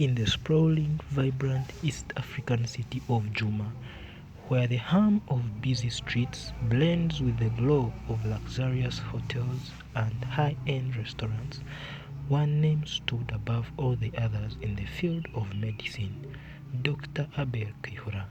in the sprawling, vibrant East African city of Jumah, where the hum of busy streets blends with the glow of luxurious hotels and high-end restaurants, one name stood above all the others in the field of medicine: Dr. Abel Kaihura,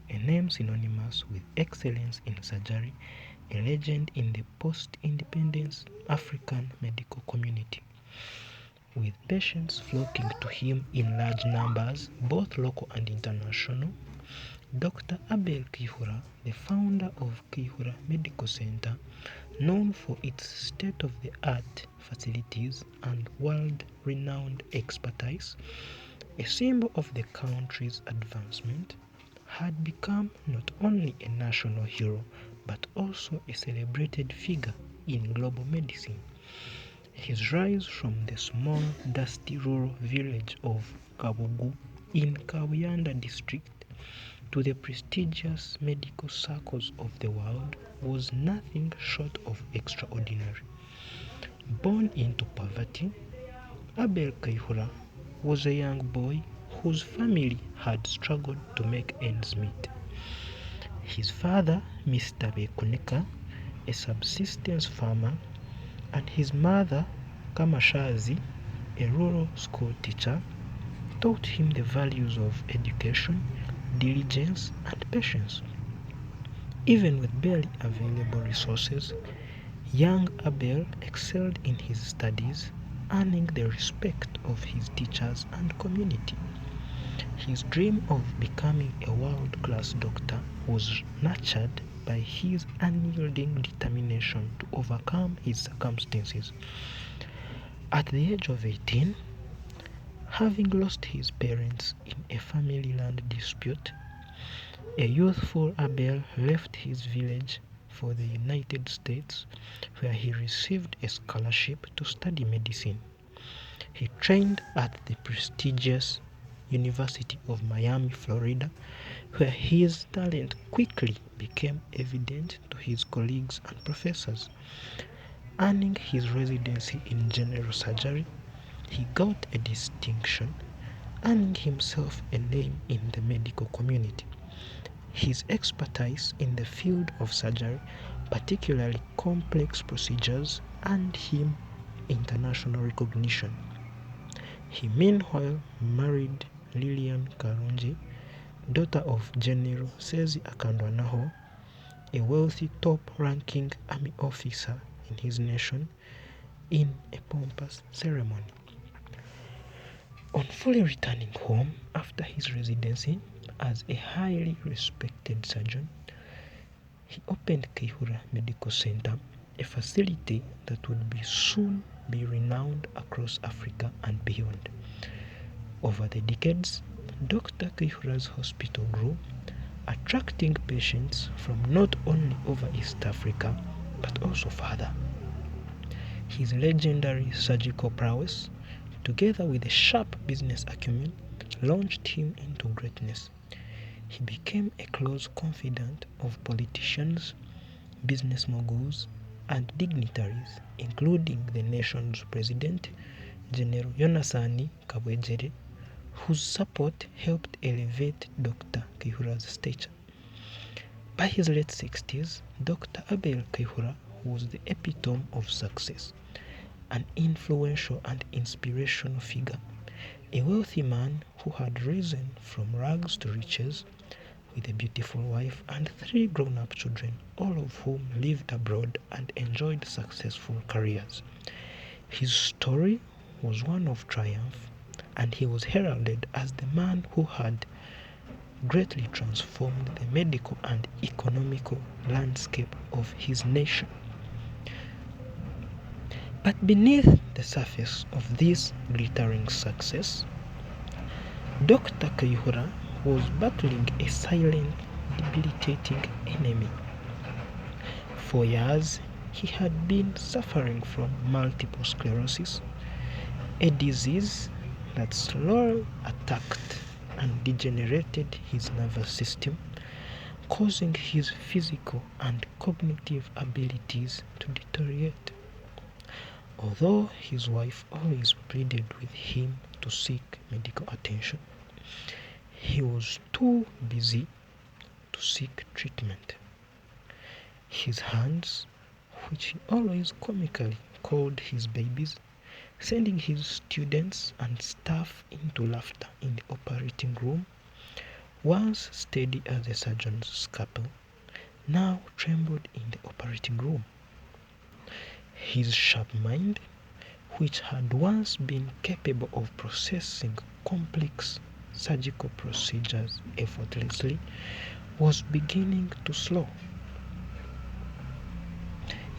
a name synonymous with excellence in surgery, a legend in the post-independence African medical community. With patients flocking to him in large numbers, both local and international, Dr. Abel Kaihura, the founder of Kaihura Medical Center, known for its state-of-the-art facilities and world-renowned expertise, a symbol of the country's advancement, had become not only a national hero but also a celebrated figure in global medicine. His rise from the small, dusty rural village of Kabugu in Kawiyanda district to the prestigious medical circles of the world was nothing short of extraordinary. Born into poverty, Abel Kaihura was a young boy whose family had struggled to make ends meet. His father, Mr. Bekuneka, a subsistence farmer, and his mother, Kamashazi, a rural school teacher, taught him the values of education, diligence, and patience. Even with barely available resources, young Abel excelled in his studies, earning the respect of his teachers and community. His dream of becoming a world-class doctor was nurtured by his unyielding determination to overcome his circumstances. At the age of 18, having lost his parents in a family land dispute, a youthful Abel left his village for the United States, where he received a scholarship to study medicine. He trained at the prestigious University of Miami, Florida, where his talent quickly became evident to his colleagues and professors. Earning his residency in general surgery, he got a distinction, earning himself a name in the medical community. His expertise in the field of surgery, particularly complex procedures, earned him international recognition. He meanwhile married Lillian Karunji, daughter of General Sezi Akandwanaho, a wealthy top-ranking army officer in his nation, in a pompous ceremony. On fully returning home after his residency as a highly respected surgeon, he opened Kaihura Medical Center, a facility that would soon be renowned across Africa and beyond. Over the decades, Dr. Kaihura's hospital grew, attracting patients from not only over East Africa, but also further. His legendary surgical prowess, together with a sharp business acumen, launched him into greatness. He became a close confidant of politicians, business moguls, and dignitaries, including the nation's president, General Yonasani Kabwejere, whose support helped elevate Dr. Kaihura's stature. By his late 60s, Dr. Abel Kaihura was the epitome of success, an influential and inspirational figure, a wealthy man who had risen from rags to riches, with a beautiful wife and 3 grown-up children, all of whom lived abroad and enjoyed successful careers. His story was one of triumph, and he was heralded as the man who had greatly transformed the medical and economical landscape of his nation. But beneath the surface of this glittering success, Dr. Kaihura was battling a silent, debilitating enemy. For years, he had been suffering from multiple sclerosis, a disease that slowly attacked and degenerated his nervous system, causing his physical and cognitive abilities to deteriorate. Although his wife always pleaded with him to to seek medical attention. He was too busy to seek treatment. His hands, which he always comically called his babies, sending his students and staff into laughter in the operating room, once steady as a surgeon's scalpel, now trembled in the operating room. His sharp mind, which had once been capable of processing complex surgical procedures effortlessly, was beginning to slow.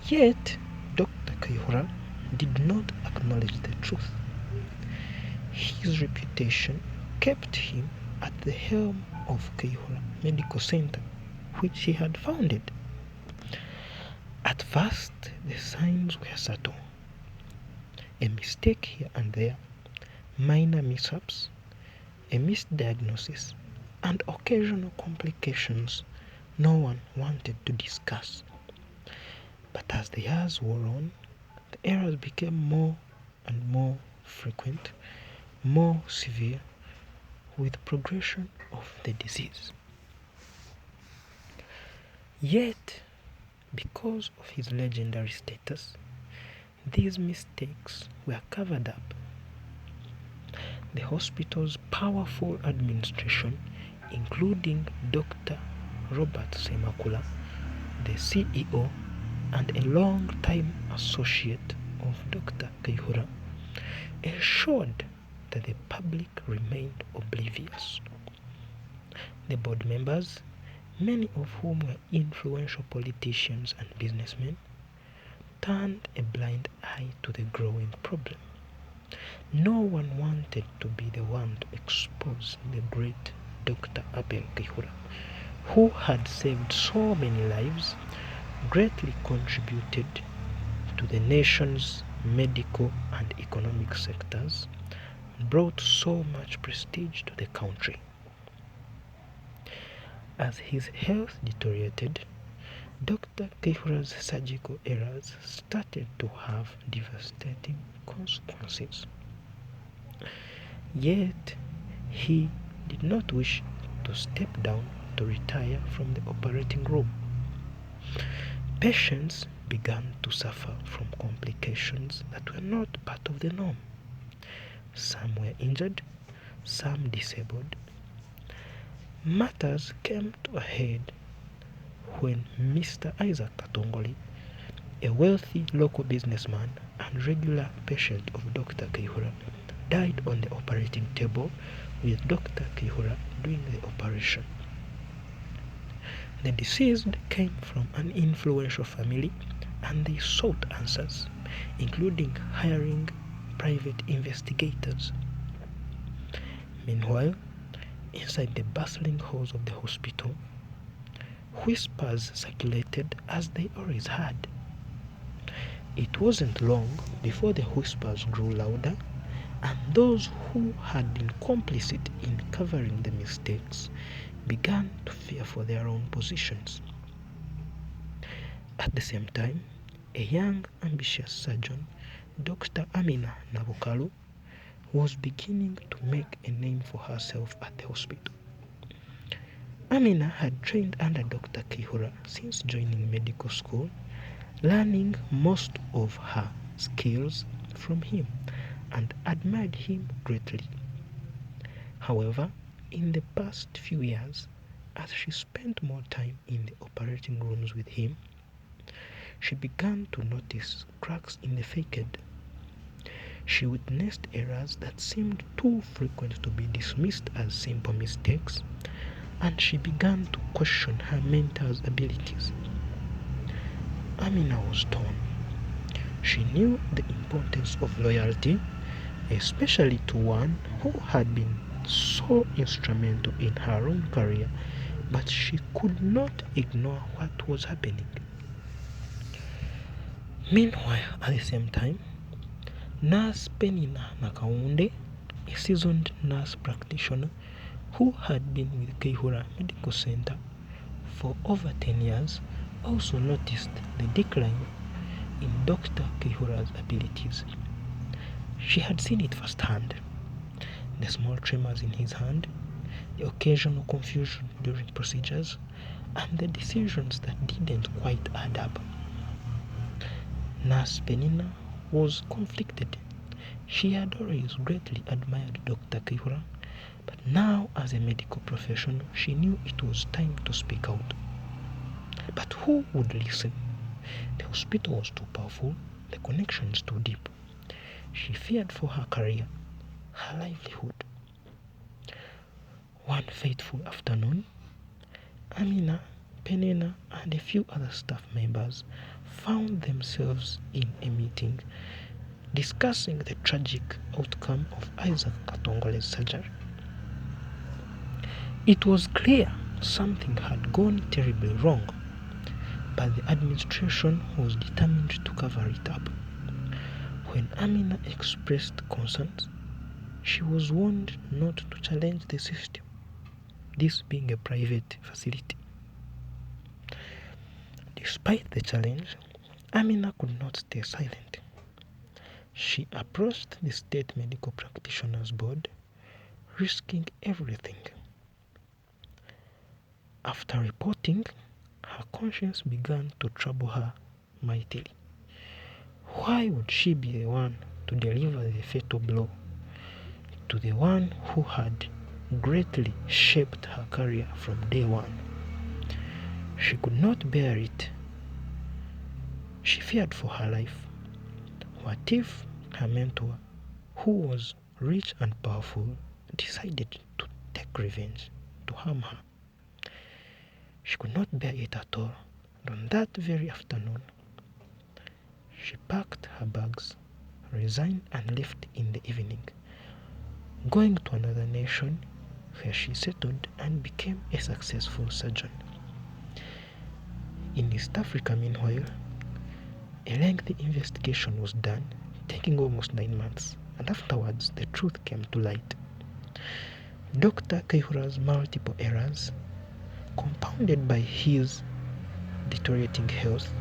Yet, Dr. Kaihura did not acknowledge the truth. His reputation kept him at the helm of Kaihura Medical Center, which he had founded. At first, the signs were subtle. A mistake here and there, minor mishaps, a misdiagnosis, and occasional complications no one wanted to discuss. But as the years wore on, the errors became more and more frequent, more severe, with progression of the disease. Yet, because of his legendary status, these mistakes were covered up. The hospital's powerful administration, including Dr. Robert Semakula, the CEO and a long-time associate of Dr. Kaihura, ensured that the public remained oblivious. The board members, many of whom were influential politicians and businessmen, turned a blind eye to the growing problem. No one wanted to be the one to expose the great Dr. Abel Kaihura, who had saved so many lives, greatly contributed to the nation's medical and economic sectors, and brought so much prestige to the country. As his health deteriorated, Dr. Kaihura's surgical errors started to have devastating consequences. Yet, he did not wish to step down to retire from the operating room. Patients began to suffer from complications that were not part of the norm. Some were injured, some disabled. Matters came to a head when Mr. Isaac Katongoli, a wealthy local businessman and regular patient of Dr. Kaihura, died on the operating table with Dr. Kaihura doing the operation. The deceased came from an influential family and they sought answers, including hiring private investigators. Meanwhile, inside the bustling halls of the hospital, whispers circulated as they always had. It wasn't long before the whispers grew louder, and those who had been complicit in covering the mistakes began to fear for their own positions. At the same time, a young, ambitious surgeon, Dr. Amina Nabukalu, was beginning to make a name for herself at the hospital. Amina had trained under Dr. Kaihura since joining medical school, learning most of her skills from him and admired him greatly. However, in the past few years, as she spent more time in the operating rooms with him, she began to notice cracks in the facade. She witnessed errors that seemed too frequent to be dismissed as simple mistakes, and she began to question her mentor's abilities. Amina was torn. She knew the importance of loyalty, especially to one who had been so instrumental in her own career, but she could not ignore what was happening. Meanwhile, at the same time, Nurse Penina Nakaunde, a seasoned nurse practitioner who had been with Kaihura Medical Center for over 10 years, also noticed the decline in Dr. Kaihura's abilities. She had seen it firsthand. the small tremors in his hand, the occasional confusion during procedures, and the decisions that didn't quite add up. Nurse Penina was conflicted. She had always greatly admired Dr. Kihura, but now as a medical professional, she knew it was time to speak out. But who would listen? The hospital was too powerful, the connections too deep. She feared for her career, her livelihood. One fateful afternoon, Amina, Penina, and a few other staff members found themselves in a meeting discussing the tragic outcome of Isaac Katongole's surgery. It was clear something had gone terribly wrong, but the administration was determined to cover it up. When Amina expressed concerns, she was warned not to challenge the system, this being a private facility. Despite the challenge, Amina could not stay silent. She approached the State Medical Practitioners Board, risking everything. After reporting, her conscience began to trouble her mightily. Why would she be the one to deliver the fatal blow to the one who had greatly shaped her career from day one? She could not bear it. She feared for her life. What if her mentor, who was rich and powerful, decided to take revenge, to harm her? She could not bear it at all. And on that very afternoon, she packed her bags, resigned, and left in the evening, going to another nation where she settled and became a successful surgeon. In East Africa, meanwhile, a lengthy investigation was done, taking almost 9 months, and afterwards the truth came to light. Dr. Kihura's multiple errors, compounded by his deteriorating health,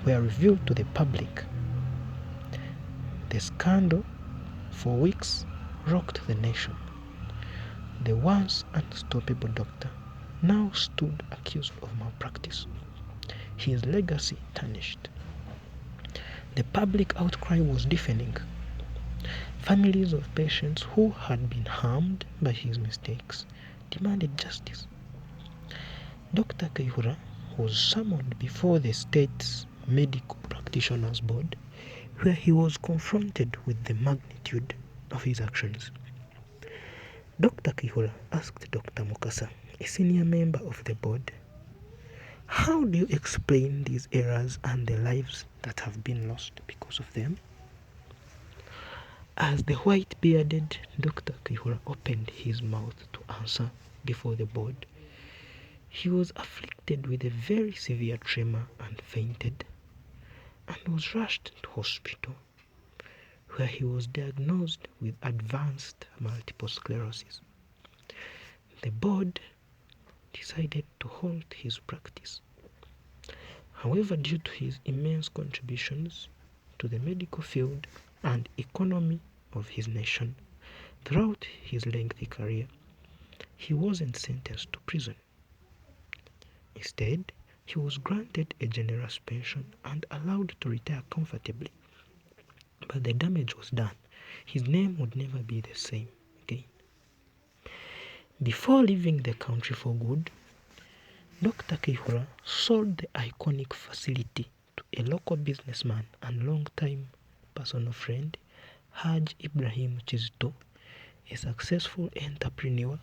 were revealed to the public. The scandal, for weeks, rocked the nation. The once unstoppable doctor now stood accused of malpractice, his legacy tarnished. The public outcry was deafening. Families of patients who had been harmed by his mistakes demanded justice. Dr. Kihura was summoned before the state's Medical Practitioners Board, where he was confronted with the magnitude of his actions. Dr. Kihura asked Dr. Mukasa, a senior member of the board, "How do you explain these errors and the lives that have been lost because of them?" As the white-bearded Dr. Kihura opened his mouth to answer before the board, he was afflicted with a very severe tremor and fainted, and was rushed to hospital, where he was diagnosed with advanced multiple sclerosis. The board decided to halt his practice. However, due to his immense contributions to the medical field and economy of his nation throughout his lengthy career, he wasn't sentenced to prison. Instead, he was granted a generous pension and allowed to retire comfortably. But the damage was done. His name would never be the same again. Before leaving the country for good, Dr. Kihura sold the iconic facility to a local businessman and long-time personal friend, Haj Ibrahim Chizito, a successful entrepreneur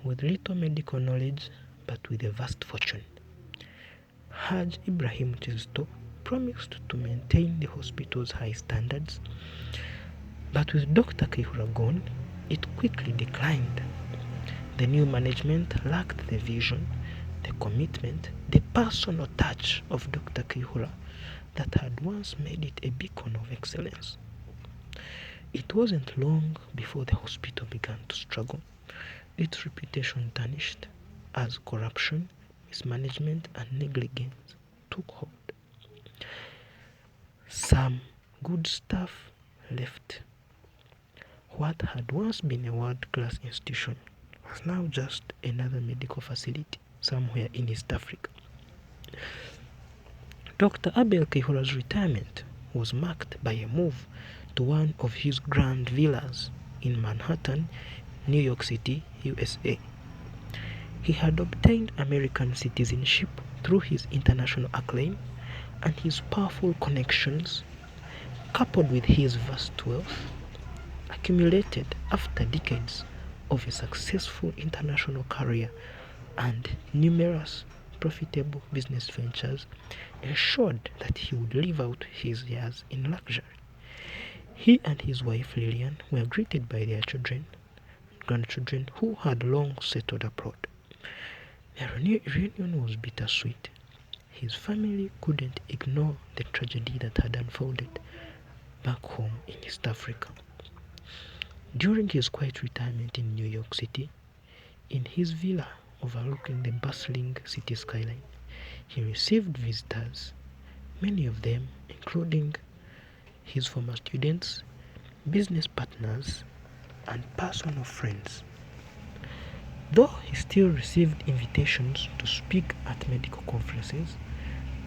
with little medical knowledge but with a vast fortune. Haj Ibrahim Chizito promised to maintain the hospital's high standards, but with Dr. Kihura gone, it quickly declined. The new management lacked the vision, the commitment, the personal touch of Dr. Kihura that had once made it a beacon of excellence. It wasn't long before the hospital began to struggle, its reputation tarnished as corruption, mismanagement, and negligence took hold. Some good staff left, What had once been a world-class institution was now just another medical facility somewhere in East Africa. Dr. Abel Kihura's retirement was marked by a move to one of his grand villas in Manhattan, New York City, USA. He had obtained American citizenship through his international acclaim and his powerful connections, coupled with his vast wealth, accumulated after decades of a successful international career and numerous profitable business ventures, ensured that he would live out his years in luxury. He and his wife Lillian were greeted by their children and grandchildren who had long settled abroad. Their reunion was bittersweet. His family couldn't ignore the tragedy that had unfolded back home in East Africa. During his quiet retirement in New York City, in his villa overlooking the bustling city skyline, he received visitors, many of them including his former students, business partners, and personal friends. Though he still received invitations to speak at medical conferences,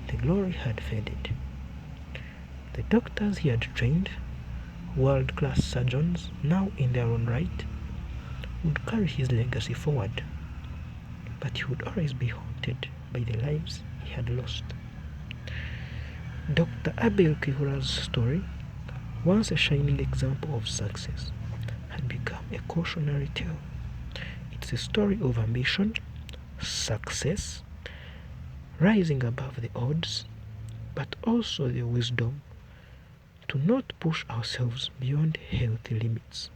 the glory had faded. The doctors he had trained, world-class surgeons now in their own right, would carry his legacy forward, but he would always be haunted by the lives he had lost. Dr. Abel Kihura's story, once a shining example of success, had become a cautionary tale. It's a story of ambition, success, rising above the odds, but also the wisdom to not push ourselves beyond healthy limits.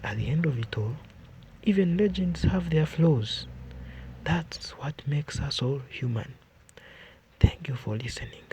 At the end of it all, even legends have their flaws. That's what makes us all human. Thank you for listening.